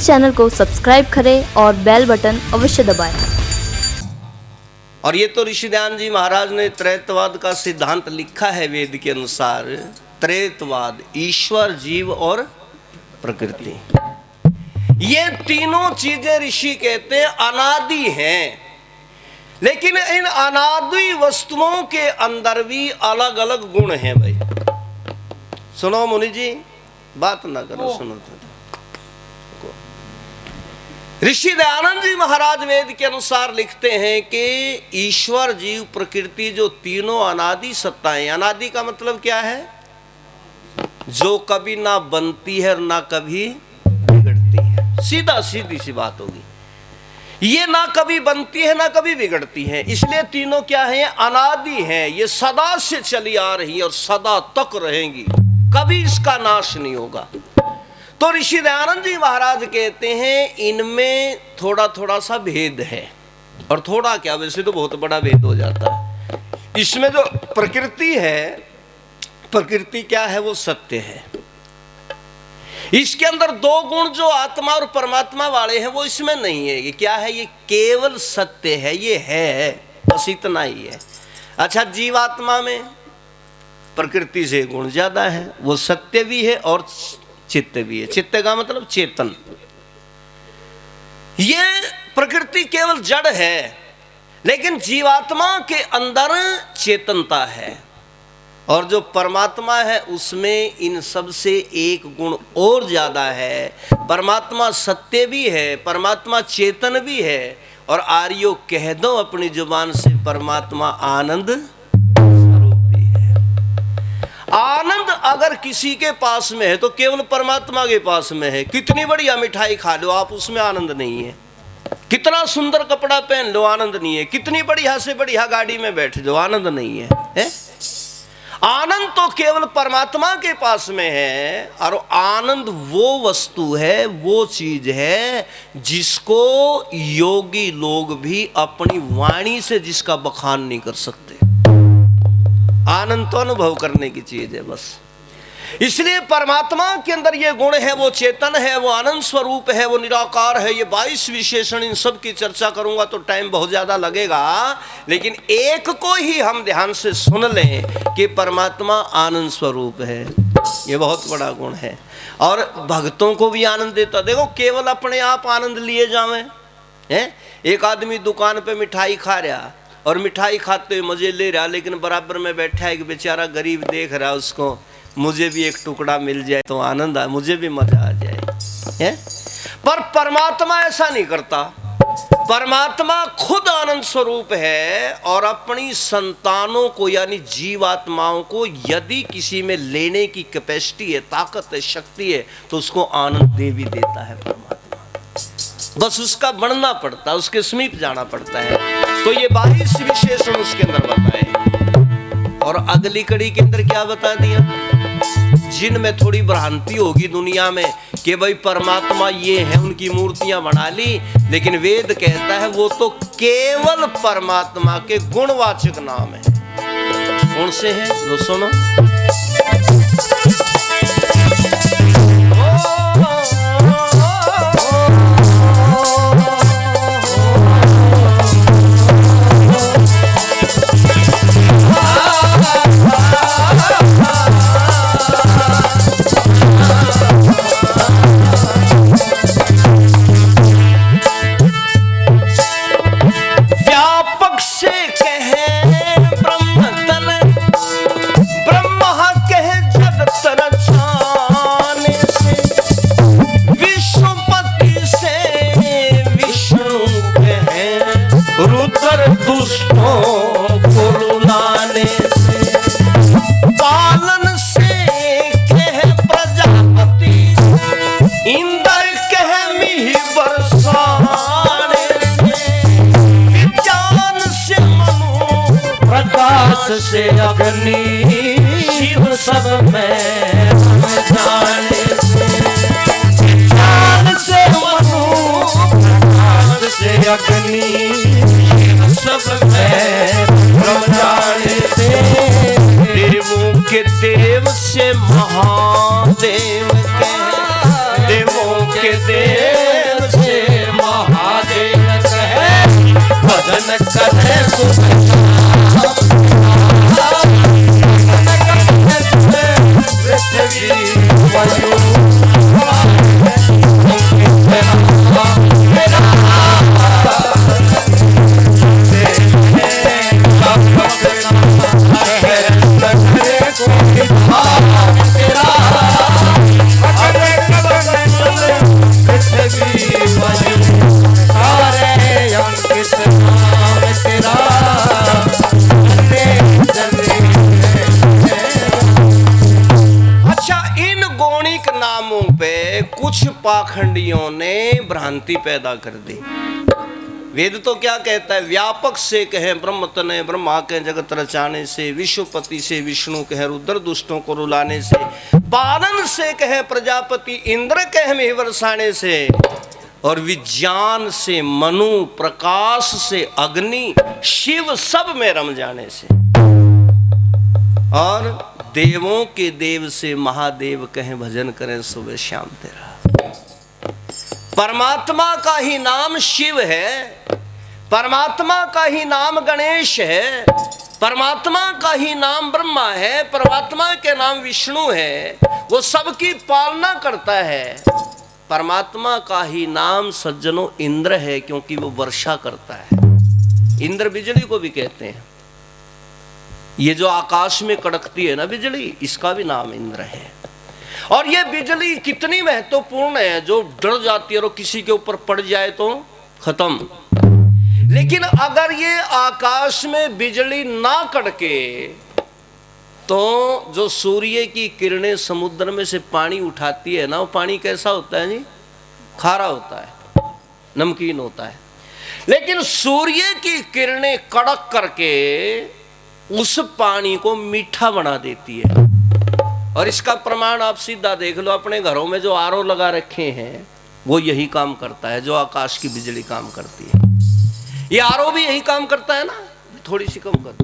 इस चैनल को सब्सक्राइब करें और बेल बटन अवश्य दबाएं। और ये तो ऋषि दयानंद जी महाराज ने त्रैतवाद का सिद्धांत लिखा है वेद के अनुसार। त्रैतवाद, ईश्वर, जीव और प्रकृति, ये तीनों चीजें ऋषि कहते हैं अनादि हैं। लेकिन इन अनादि वस्तुओं के अंदर भी अलग अलग गुण हैं। भाई सुनो मुनि जी, बात ना करो, सुनो। ऋषि दयानंद जी महाराज वेद के अनुसार लिखते हैं कि ईश्वर, जीव, प्रकृति जो तीनों अनादि सत्ताएं। अनादि का मतलब क्या है? जो कभी ना बनती है और ना कभी बिगड़ती है। सीधा सीधी सी बात होगी। ये ना कभी बनती है ना कभी बिगड़ती है, इसलिए तीनों क्या है? अनादि हैं। ये सदा से चली आ रही और सदा तक रहेंगी, कभी इसका नाश नहीं होगा। तो ऋषि दयानंद जी महाराज कहते हैं इनमें थोड़ा थोड़ा सा भेद है। और थोड़ा क्या, वैसे तो बहुत बड़ा भेद हो जाता है। इसमें जो प्रकृति है, प्रकृति क्या है? वो सत्य है। इसके अंदर दो गुण जो आत्मा और परमात्मा वाले हैं वो इसमें नहीं है। ये क्या है? ये केवल सत्य है, ये है, बस इतना ही है। अच्छा, जीवात्मा में प्रकृति से गुण ज्यादा है, वो सत्य भी है और चित्त भी है। चित्त का मतलब चेतन। ये प्रकृति केवल जड़ है, लेकिन जीवात्मा के अंदर चेतनता है। और जो परमात्मा है उसमें इन सब से एक गुण और ज्यादा है। परमात्मा सत्य भी है, परमात्मा चेतन भी है। और आर्यो कह दो अपनी जुबान से, परमात्मा आनंद स्वरूप भी है। आनंद अगर किसी के पास में है तो केवल परमात्मा के पास में है। कितनी बढ़िया मिठाई खा लो आप, उसमें आनंद नहीं है। कितना सुंदर कपड़ा पहन लो, आनंद नहीं है। कितनी बढ़िया से बढ़िया गाड़ी में बैठ जाओ, आनंद नहीं है? आनंद तो केवल परमात्मा के पास में है। और आनंद वो वस्तु है, वो चीज है जिसको योगी लोग भी अपनी वाणी से जिसका बखान नहीं कर सकते। आनंद तो अनुभव करने की चीज है बस। इसलिए परमात्मा के अंदर ये गुण है, वो चेतन है, वो आनंद स्वरूप है, वो निराकार है। ये 22 विशेषण, इन सब की चर्चा करूंगा तो टाइम बहुत ज्यादा लगेगा। लेकिन एक को ही हम ध्यान से सुन लें कि परमात्मा आनंद स्वरूप है। ये बहुत बड़ा गुण है और भक्तों को भी आनंद देता। देखो, केवल अपने आप आनंद लिए जावे हैं। एक आदमी दुकान पे मिठाई खा रहा और मिठाई खाते हुए मजे ले रहा, लेकिन बराबर में बैठा एक बेचारा गरीब देख रहा, उसको मुझे भी एक टुकड़ा मिल जाए तो आनंद आए, मुझे भी मजा आ जाए है? पर परमात्मा ऐसा नहीं करता। परमात्मा खुद आनंद स्वरूप है और अपनी संतानों को यानी जीवात्माओं को यदि किसी में लेने की कैपेसिटी है, ताकत है, शक्ति है, तो उसको आनंद दे भी देता है परमात्मा। बस उसका बढ़ना पड़ता है, उसके समीप जाना पड़ता है। तो ये 22 विशेषण उसके अंदर बताए। और अगली कड़ी के अंदर क्या बता दिया? जिनमें थोड़ी भ्रांति होगी दुनिया में कि भाई परमात्मा ये है, उनकी मूर्तियां बना ली, लेकिन वेद कहता है वो तो केवल परमात्मा के गुणवाचक नाम है। कौन से हैं? लो सुनो। रुद्र दुष्टों को रुलाने से, पालन से कह प्रजापति, इंद्र कह मिहि बरसाने से, विज्ञान से मनु, प्रकाश से अग्नि, शिव सब में जाने से, विज्ञान से मनु, प्रकाश से अग्नि, सब में ब्रह्म जाने से, देवों के देव से महादेव के, देवों के देव करे सुबह पृथ्वी वायु कुछ पाखंडियों ने भ्रांति पैदा कर दी। वेद तो क्या कहता है, व्यापक से कहे ब्रह्म तने ब्रह्मा के जगत रचाने से, विश्वपति से विष्णु कहे रुद्र दुष्टों को रुलाने से, पालन से कहे प्रजापति इंद्र कहे में वर्षाने से, और विज्ञान से मनु, प्रकाश से अग्नि, शिव सब में रम जाने से, और देवों के देव से महादेव कहें भजन करें सुबह शाम तेरा। परमात्मा का ही नाम शिव है, परमात्मा का ही नाम गणेश है, परमात्मा का ही नाम ब्रह्मा है, परमात्मा के नाम विष्णु है, वो सबकी पालना करता है। परमात्मा का ही नाम सज्जनों इंद्र है, क्योंकि वो वर्षा करता है। इंद्र बिजली को भी कहते हैं। ये जो आकाश में कड़कती है ना बिजली, इसका भी नाम इंद्र है। और ये बिजली कितनी महत्वपूर्ण है, जो डर जाती है और किसी के ऊपर पड़ जाए तो खत्म। लेकिन अगर ये आकाश में बिजली ना कड़के तो जो सूर्य की किरणें समुद्र में से पानी उठाती है ना, वो पानी कैसा होता है जी? खारा होता है, नमकीन होता है। लेकिन सूर्य की किरणें कड़क करके उस पानी को मीठा बना देती है। और इसका प्रमाण आप सीधा देख लो, अपने घरों में जो आरओ लगा रखे हैं वो यही काम करता है, जो आकाश की बिजली काम करती है। ये आरओ भी यही काम करता है ना, थोड़ी सी कम कर।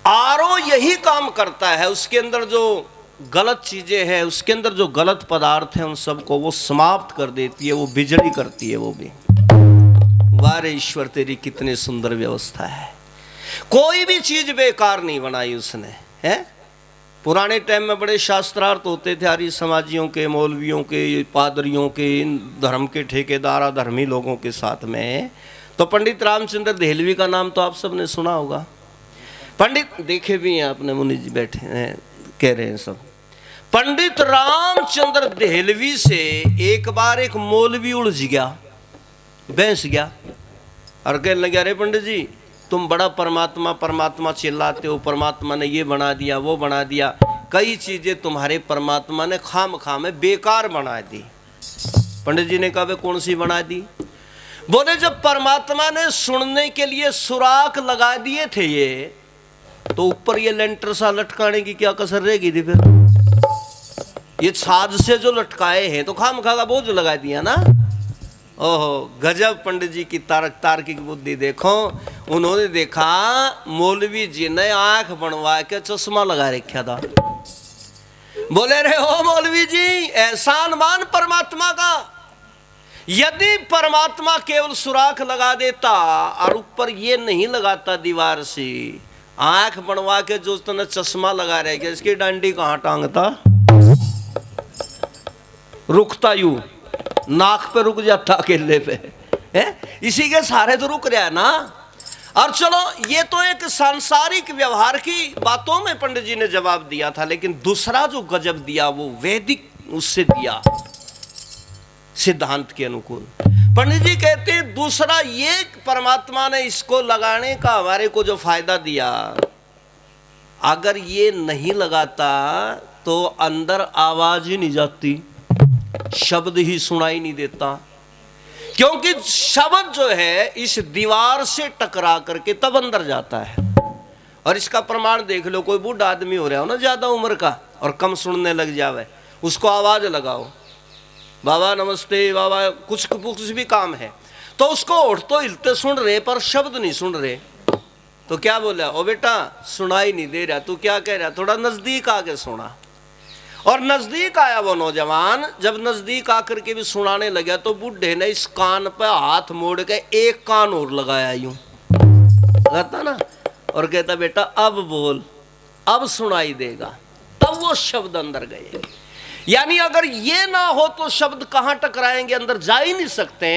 आरओ यही काम करता है, उसके अंदर जो गलत चीजें हैं, उसके अंदर जो गलत पदार्थ हैं, उन सबको वो समाप्त कर देती है, वो बिजली करती है। वो भी वाह रे ईश्वर, तेरी कितनी सुंदर व्यवस्था है। कोई भी चीज बेकार नहीं बनाई उसने, है? पुराने टाइम में बड़े शास्त्रार्थ होते थे आर्य समाजियों के, मौलवियों के, पादरियों के, इन धर्म के ठेकेदार धर्मी लोगों के साथ में। तो पंडित रामचंद्र देहलवी का नाम तो आप सबने सुना होगा। पंडित देखे भी हैं अपने, मुनि जी बैठे हैं, कह रहे हैं सब। पंडित रामचंद्र देहलवी से एक बार एक मौलवी उलझ गया, बहस गया, और कहने लगे अरे पंडित जी, तुम बड़ा परमात्मा परमात्मा चिल्लाते हो, परमात्मा ने ये बना दिया वो बना दिया, कई चीजें तुम्हारे परमात्मा ने खामखा में बेकार बना दी। पंडित जी ने कहा वे कौन सी बना दी? बोले जब परमात्मा ने सुनने के लिए सुराख लगा दिए थे ये, तो ऊपर ये लेंटर सा लटकाने की क्या कसर रहेगी थी? फिर ये छाज से जो लटकाए हैं तो खामखा का बोझ लगा दिया ना। ओहो, गजब पंडित जी की तार्किक बुद्धि देखो। उन्होंने देखा मौलवी जी ने आंख बनवा के चश्मा लगा रखा था। बोले रे हो मौलवी जी, एहसान मान परमात्मा का। यदि परमात्मा केवल सुराख लगा देता और ऊपर ये नहीं लगाता दीवार से, आंख बनवा के जो तुमने चश्मा लगा रहे, इसकी डांडी कहाँ टांगता? रुकता यू, नाक पे रुक जाता अकेले पे, है? इसी के सहारे तो रुक रहा है ना। और चलो, ये तो एक सांसारिक व्यवहार की बातों में पंडित जी ने जवाब दिया था, लेकिन दूसरा जो गजब दिया वो वैदिक उससे दिया, सिद्धांत के अनुकूल। पंडित जी कहते हैं दूसरा ये परमात्मा ने इसको लगाने का हमारे को जो फायदा दिया, अगर ये नहीं लगाता तो अंदर आवाज ही नहीं जाती, शब्द ही सुनाई नहीं देता, क्योंकि शब्द जो है इस दीवार से टकरा करके तब अंदर जाता है। और इसका प्रमाण देख लो, कोई बूढ़ा आदमी हो रहा हो ना ज्यादा उम्र का और कम सुनने लग जावे, उसको आवाज लगाओ, बाबा नमस्ते बाबा, कुछ भी काम है, तो उसको उठ तो हिलते सुन रहे पर शब्द नहीं सुन रहे, तो क्या बोला, ओ बेटा सुनाई नहीं दे रहा, तू क्या कह रहा, थोड़ा नजदीक आके सुना। और नजदीक आया वो नौजवान। जब नजदीक आकर के भी सुनाने लगा तो बूढ़े ने इस कान पे हाथ मोड़ के एक कान और लगाया यूं कहता ना, और कहता बेटा अब बोल, अब सुनाई देगा। तब वो शब्द अंदर गए। यानी अगर ये ना हो तो शब्द कहां टकराएंगे, अंदर जा ही नहीं सकते।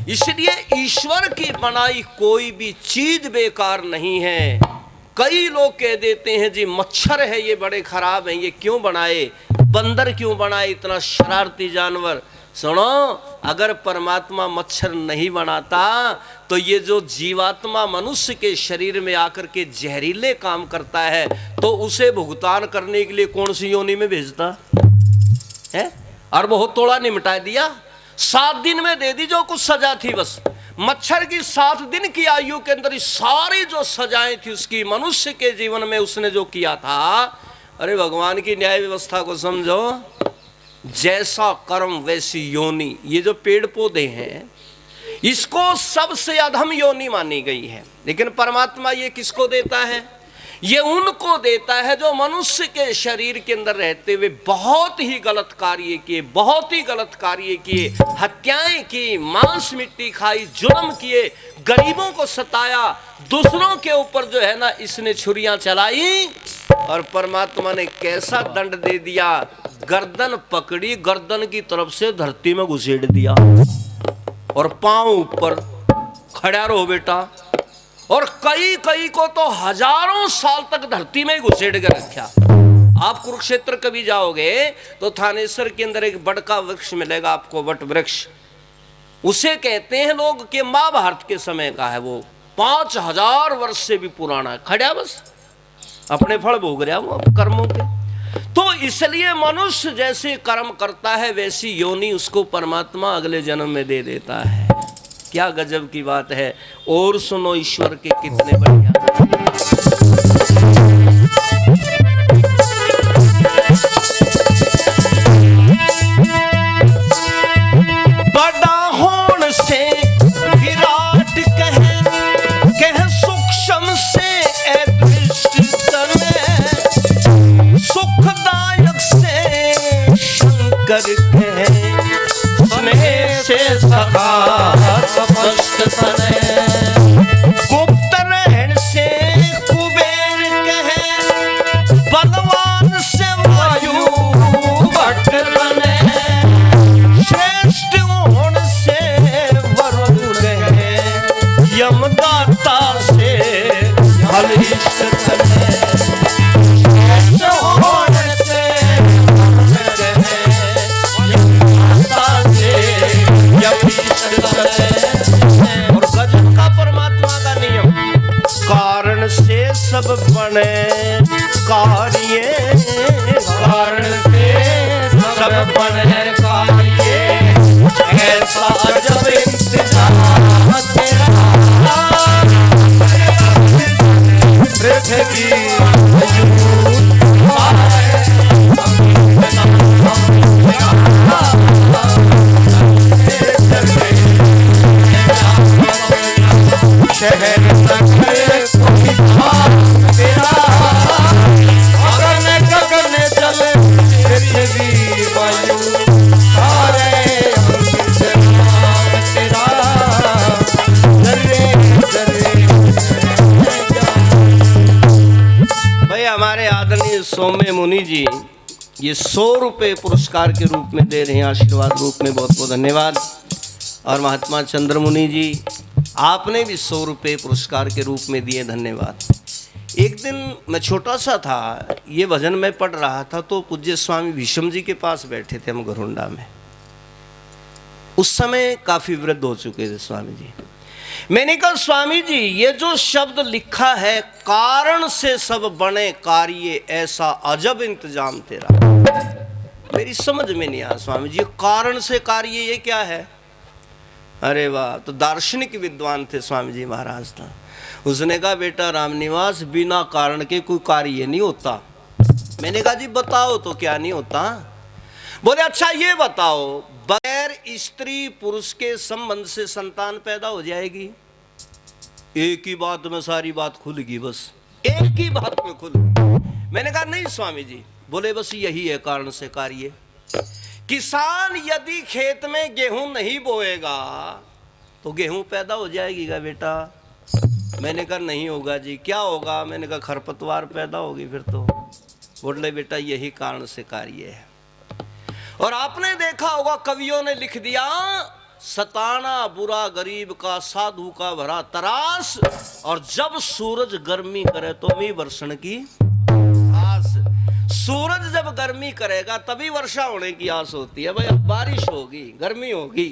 इसलिए ईश्वर की बनाई कोई भी चीज बेकार नहीं है। कई लोग कह देते हैं जी मच्छर है ये बड़े खराब हैं, ये क्यों बनाए, बंदर क्यों बनाए, इतना शरारती जानवर। सुनो, अगर परमात्मा मच्छर नहीं बनाता तो ये जो जीवात्मा मनुष्य के शरीर में आकर के जहरीले काम करता है तो उसे भुगतान करने के लिए कौन सी योनि में भेजता है? और बहुत तोड़ा निमटा दिया, 7 दिन में दे दी जो कुछ सजा थी। बस मच्छर की 7 दिन की आयु के अंदर सारी जो सजाएं थी उसकी मनुष्य के जीवन में उसने जो किया था। अरे भगवान की न्याय व्यवस्था को समझो, जैसा कर्म वैसी योनि। ये जो पेड़ पौधे हैं इसको सबसे अधम योनि मानी गई है, लेकिन परमात्मा ये किसको देता है? ये उनको देता है जो मनुष्य के शरीर के अंदर रहते हुए बहुत ही गलत कार्य किए, बहुत ही गलत कार्य किए, हत्याएं की, मांस मिट्टी खाई, जुर्म किए, गरीबों को सताया, दूसरों के ऊपर जो है ना इसने छुरियां चलाई। और परमात्मा ने कैसा दंड दे दिया, गर्दन पकड़ी, गर्दन की तरफ से धरती में घुसेड़ दिया और पांव ऊपर, खड़ा रहो बेटा। और कई कई को तो हजारों साल तक धरती में ही घुसेड़ के रखा। आप कुरुक्षेत्र कभी जाओगे तो थानेश्वर के अंदर एक बड़ का वृक्ष मिलेगा आपको, वट वृक्ष। उसे कहते हैं लोग कि महाभारत के समय का है, वो 5000 वर्ष से भी पुराना है, खड़ा बस अपने फल भोग रहा वो कर्मों के। तो इसलिए मनुष्य जैसे कर्म करता है वैसी योनि उसको परमात्मा अगले जन्म में दे देता है। क्या गजब की बात है। और सुनो ईश्वर के कितने बढ़िया। बड़ा होने से विराट कह सूक्ष्म से अदृष्ट सुखदायक से शंकर कहे, स्नेह से सखा गुप्त रहन से कुबेर कहे, बलवान से वायु भट्ट बने, श्रेष्ठ होने से वरुण कहे, यमदाता से बलिष्ठ कहे, श्रेष्ठ होने से और गजब का परमात्मा का नियम, कारण से सब बने कार्य, कारण से सब बने कार्य, ऐसा अजब इंतजाम तेरा पृथ्वी शहर तेरा करने चले पृथ्वी वायु सारे तेरा भाई। हमारे आदरणीय सौम्य मुनि जी ये 100 रुपये पुरस्कार के रूप में दे रहे हैं, आशीर्वाद रूप में, बहुत बहुत धन्यवाद। और महात्मा चंद्र मुनि जी आपने भी 100 रुपये पुरस्कार के रूप में दिए, धन्यवाद। एक दिन मैं छोटा सा था, ये भजन में पढ़ रहा था तो पूज्य स्वामी भीष्म जी के पास बैठे थे हम घरोंडा में। उस समय काफी वृद्ध हो चुके थे स्वामी जी। मैंने कहा स्वामी जी ये जो शब्द लिखा है, कारण से सब बने कार्य, ऐसा अजब इंतजाम तेरा, मेरी समझ में नहीं आया स्वामी जी, कारण से कार्य ये क्या है? अरे वाह, तो दार्शनिक विद्वान थे स्वामी जी महाराज था। उसने कहा बेटा रामनिवास, बिना कारण के कोई कार्य नहीं होता। मैंने कहा जी बताओ तो क्या नहीं होता? बोले अच्छा ये बताओ, बगैर स्त्री पुरुष के संबंध से संतान पैदा हो जाएगी? एक ही बात में सारी बात खुल गई, बस एक ही बात में खुल गई। मैंने कहा नहीं स्वामी जी, बोले बस यही है कारण से कार्य। किसान यदि खेत में गेहूं नहीं बोएगा तो गेहूं पैदा हो जाएगी क्या बेटा? मैंने कहा नहीं होगा जी। क्या होगा? मैंने कहा खरपतवार पैदा होगी फिर तो। बोले बेटा यही कारण से कार्य है। और आपने देखा होगा कवियों ने लिख दिया, सताना बुरा गरीब का साधु का भरा तरास, और जब सूरज गर्मी करे तो मी वर्षण की आस। सूरज जब गर्मी करेगा तभी वर्षा होने की आस होती है। भाई अब बारिश होगी, गर्मी होगी,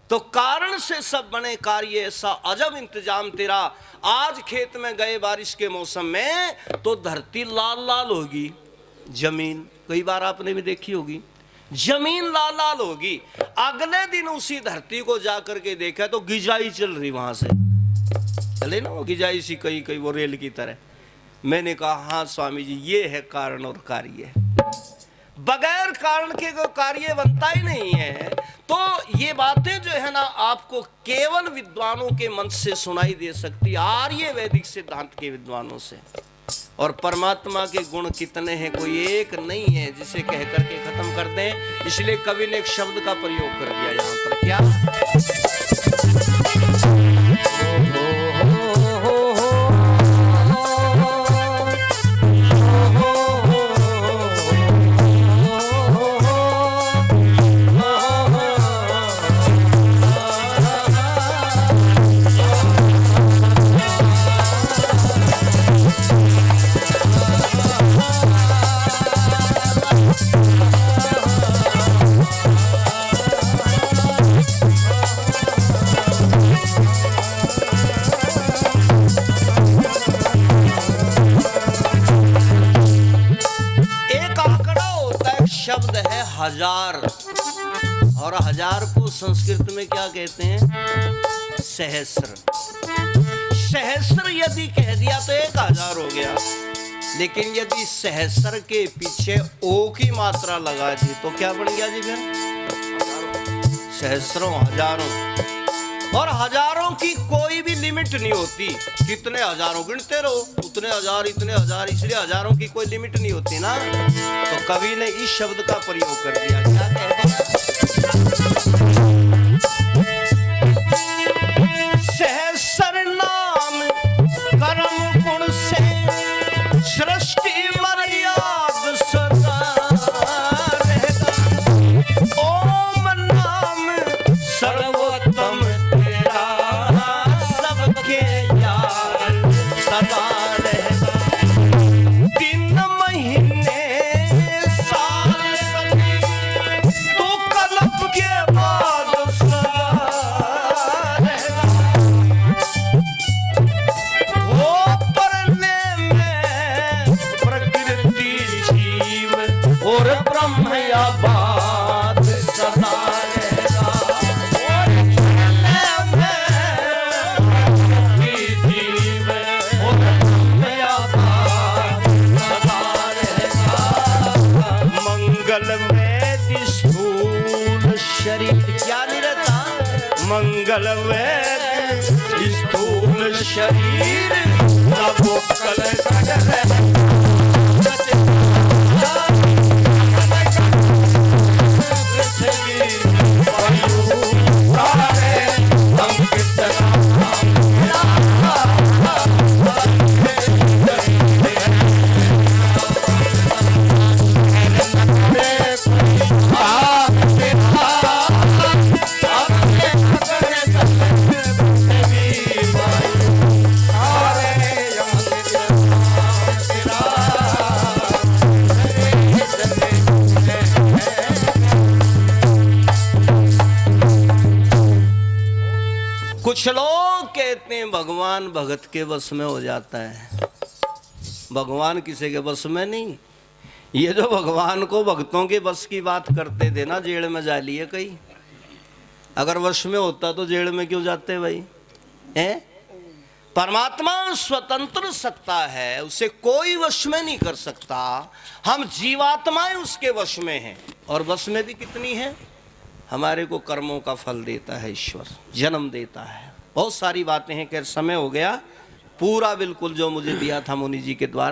तो कारण से सब बने कार्य, ऐसा अजब इंतजाम तेरा। आज खेत में गए बारिश के मौसम में तो धरती लाल लाल होगी, जमीन, कई बार आपने भी देखी होगी, जमीन लाल लाल होगी। अगले दिन उसी धरती को जाकर के देखा तो गिजाई चल रही, वहां से चले ना वो गिजाई सी, कई कई वो रेल की तरह। मैंने कहा हाँ स्वामी जी, ये है कारण और कार्य। बगैर कारण के कोई कार्य बनता ही नहीं है। तो ये बातें जो है ना आपको केवल विद्वानों के मंच से सुनाई दे सकती, आर्य वैदिक सिद्धांत के विद्वानों से। और परमात्मा के गुण कितने हैं, कोई एक नहीं है जिसे कह करके खत्म कर दें। इसलिए कवि ने एक शब्द का प्रयोग कर दिया यहाँ पर, क्या? शब्द है हजार, और हजार को संस्कृत में क्या कहते हैं? सहस्र। सहस्र यदि कह दिया तो 1000 हो गया, लेकिन यदि सहस्र के पीछे ओ की मात्रा लगा दी तो क्या बन गया जी फिर? सहस्रों, हजारों। और हजारों की कोई भी लिमिट नहीं होती, कितने हजारों गिनते रहो, उतने हजार, इतने हजार, इसलिए हजारों की कोई लिमिट नहीं होती ना। तो कवि ने इस शब्द का प्रयोग कर दिया, क्या कहते हैं? सहस्र नाम कर्म गुण से सृष्टि मर्याद सदा रहेगा। ओम नाम सर्वोत्तम तेरा सबके यार सदा रहेगा। दिन महीने साल सदी तो कल्प के बाद सदा रहेगा। वो पढ़ने में प्रकृति जीव और ब्रह्म या बात सदा रहेगा। और पढ़ने में प्रकृति जीव और ब्रह्म या बात सदा रहेगा। मंगल में स्थूल शरीर क्या नहीं रहता? मंगल में स्थूल शरीर वो कल कुछ लोग कहते हैं भगवान भगत के बस में हो जाता है। भगवान किसी के बस में नहीं। ये जो भगवान को भक्तों के बस की बात करते थे ना, जेल में जा लिए कई। अगर वश में होता तो जेल में क्यों जाते भाई? हैं? परमात्मा स्वतंत्र सत्ता है, उसे कोई वश में नहीं कर सकता। हम जीवात्माएं उसके वश में हैं। और वश में भी कितनी है? हमारे को कर्मों का फल देता है ईश्वर, जन्म देता है। बहुत सारी बातें हैं। खैर समय हो गया, पूरा बिल्कुल जो मुझे दिया था मुनि जी के द्वारा